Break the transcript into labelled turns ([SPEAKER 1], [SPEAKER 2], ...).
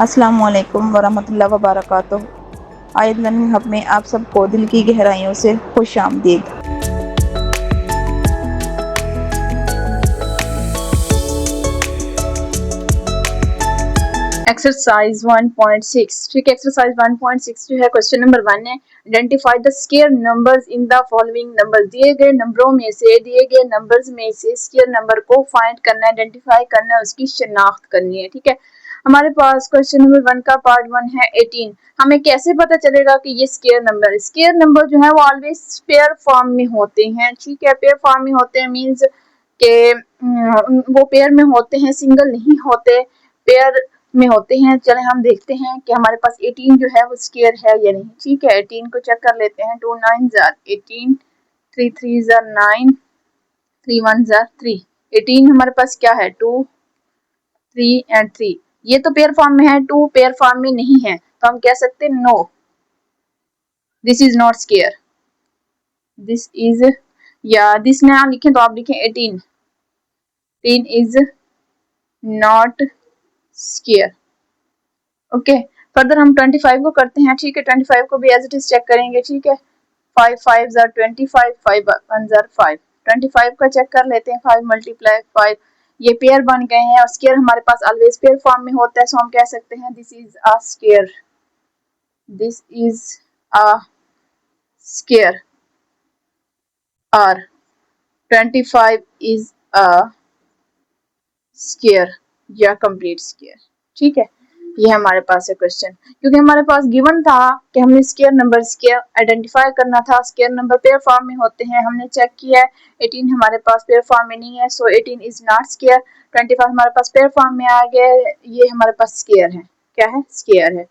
[SPEAKER 1] अस्सलामुअलैकुम वरहमतुल्लाहि वबरकातुहू। आयत लर्निंग हब में आप सबको दिल की गहराइयों से खुश आमदीद।
[SPEAKER 2] एक्सरसाइज 1.6। ठीक है, एक्सरसाइज 1.6 जो है क्वेश्चन नंबर 1 है। Identify the square numbers in the following numbers. दिए गए नंबरों में से, दिए गए नंबर्स में से स्क्वायर नंबर को फाइंड करना है, आइडेंटिफाई करना है, उसकी शिनाख्त करनी है। ठीक है, हमारे पास क्वेश्चन नंबर 1 का पार्ट 1 है 18। हमें कैसे पता चलेगा कि ये स्क्वायर नंबर है? स्क्वायर नंबर जो है वो ऑलवेज पेयर फॉर्म में होते हैं। ठीक है, पेयर फॉर्म में होते हैं मींस के वो पेयर में होते हैं, सिंगल नहीं होते, पेयर में होते हैं। चले हम देखते हैं कि हमारे पास 18 जो है वो स्क्वायर है या नहीं। ठीक है, 18 को चेक कर लेते हैं। 2 9 आर 18, 3 3 आर 9, 3 1 आर 3। 18 हमारे पास क्या है? 2 3 एंड 3। ये तो पेयर फॉर्म में है, 2 पेयर फॉर्म में नहीं है, तो हम कह सकते हैं no, this is not square. This is, या दिस ना लिखें तो आप लिखें 18 is not square. Okay, further हम 25 को करते हैं। ठीक है, 25 को भी एज इट इज चेक करेंगे। ठीक है, 5 5 आर 25, 5 1 आर 5। 25 का चेक कर लेते हैं। 5 मल्टीप्लाई 5, ये पेयर बन गए हैं और स्क्वायर हमारे पास ऑलवेज पेयर फॉर्म में होता है, सो हम कह सकते हैं this is a square. This is a square और 25 इज अ स्क्वायर या कंप्लीट स्क्वायर। ठीक है, ये हमारे पास है क्वेश्चन। क्योंकि हमारे पास गिवन था कि हमने स्क्वायर नंबर स्क्वायर आइडेंटिफाई करना था, स्क्वायर नंबर पेयर फॉर्म में होते हैं, हमने चेक किया है। 18 हमारे पास पेयर फॉर्म में नहीं है, सो 18 इज नॉट स्क्वायर। 25 हमारे पास पेयर फॉर्म में आ गया, ये हमारे पास स्क्वायर है। क्या है? स्क्वायर है।